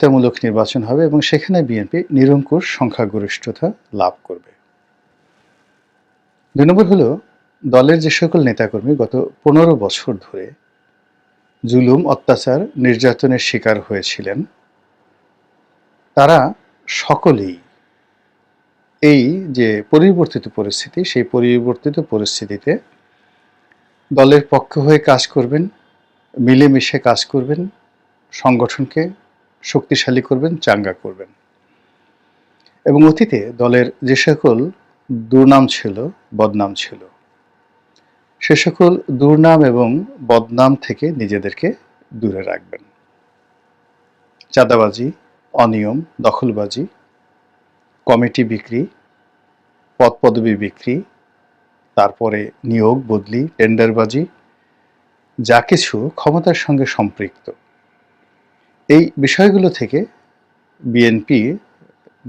প্রতিদ্বন্দ্বিতামূলক নির্বাচন হবে এবং সেখানে বিএনপি নিরঙ্কুশ সংখ্যাগরিষ্ঠতা লাভ করবে। ২ নম্বর হলো, দলের যে সকল নেতাকর্মী গত ১৫ বছর ধরে জুলুম, অত্যাচার, নির্যাতনের শিকার হয়েছিলেন, তারা সকলেই এই যে পরিবর্তিত পরিস্থিতি, সেই পরিবর্তিত পরিস্থিতিতে দলের পক্ষ হয়ে কাজ করবেন, মিলেমিশে কাজ করবেন, সংগঠনকে শক্তিশালী করবেন, চাঙ্গা করবেন। এবং অতীতে দলের যে সকল দুর্নাম ছিল, বদনাম ছিল, সে সকল দুর্নাম এবং বদনাম থেকে নিজেদেরকে দূরে রাখবেন। চাঁদাবাজি, অনিয়ম, দখলবাজি, কমিটি বিক্রি, পদপদবি বিক্রি, তারপরে নিয়োগ বদলি, টেন্ডারবাজি, যা কিছু ক্ষমতার সঙ্গে সম্পৃক্ত, এই বিষয়গুলো থেকে বিএনপি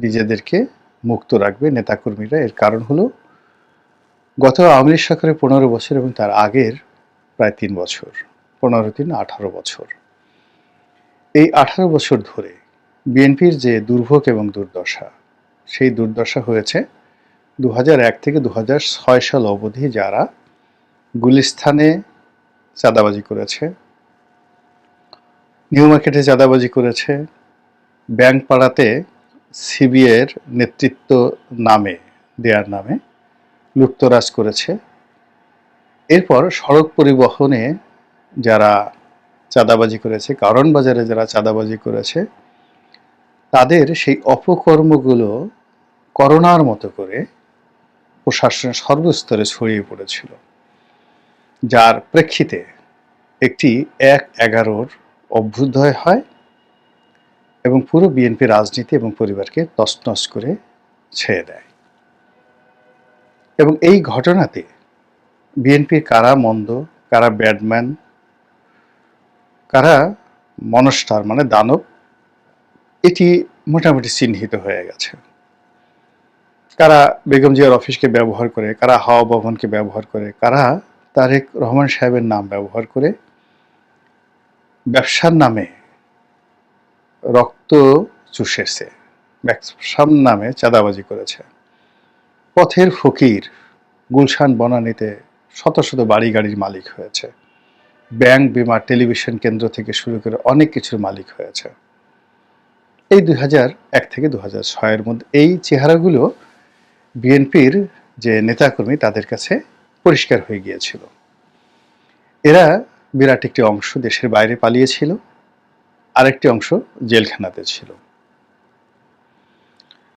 নিজেদেরকে মুক্ত রাখবে, নেতাকর্মীরা। এর কারণ হলো, গত আওয়ামী লীগ সরকারের ১৫ বছর এবং তার আগের প্রায় ৩ বছর, ১৫-৩ 18 বছর, এই 18 বছর ধরে বিএনপির যে দুর্ভোগ এবং দুর্দশা, সেই দুর্দশা হয়েছে ২০০১ থেকে ২০০৬ সাল অবধি যারা গুলিস্তানে চাঁদাবাজি করেছে, নিউ মার্কেটে চাঁদাবাজি করেছে, ব্যাংক পাড়াতে সিবিআইয়ের নেতৃত্ব দেওয়ার নামে লুটতরাজ করেছে, এরপর সড়ক পরিবহনে যারা চাঁদাবাজি করেছে, কারণ বাজারে যারা চাঁদাবাজি করেছে, তাদের সেই অপকর্মগুলো করোনার মতো করে প্রশাসনের সর্বস্তরে ছড়িয়ে পড়েছিল, যার প্রেক্ষিতে একটি ১/১১ অভ্যুদয় হয় এবং পুরো বিএনপি রাজনীতি এবং পরিবারকে তছনছ করে ছেড়ে দেয়। এবং এই ঘটনাতে বিএনপির কারা মন্দ, কারা ব্যাডম্যান, কারা মনস্টার মানে দানব, এটি মোটামুটি চিহ্নিত হয়ে গেছে। কারা বেগম জিয়ার অফিসকে ব্যবহার করে, কারা হাওয়া ভবনকে ব্যবহার করে, কারা তারেক রহমান সাহেবের নাম ব্যবহার করে ব্যবসার নামে রক্ত চুষেছে, ব্যবসার নামে চাঁদাবাজি করেছে। পথের ফকির গুলশান বনানীতে শত শত বাড়ি গাড়ির মালিক হয়েছে, ব্যাংক, বিমা, টেলিভিশন কেন্দ্র থেকে শুরু করে অনেক কিছুর মালিক হয়েছে। এই ২০০১ থেকে ২০০৬-এর মধ্যে এই চেহারাগুলো বিএনপির যে নেতাকর্মী তাদের কাছে পরিষ্কার হয়ে গিয়েছিল। এরা বিরাট একটি অংশ দেশের বাইরে পালিয়েছিল, আরেকটি অংশ জেলখানাতে ছিল।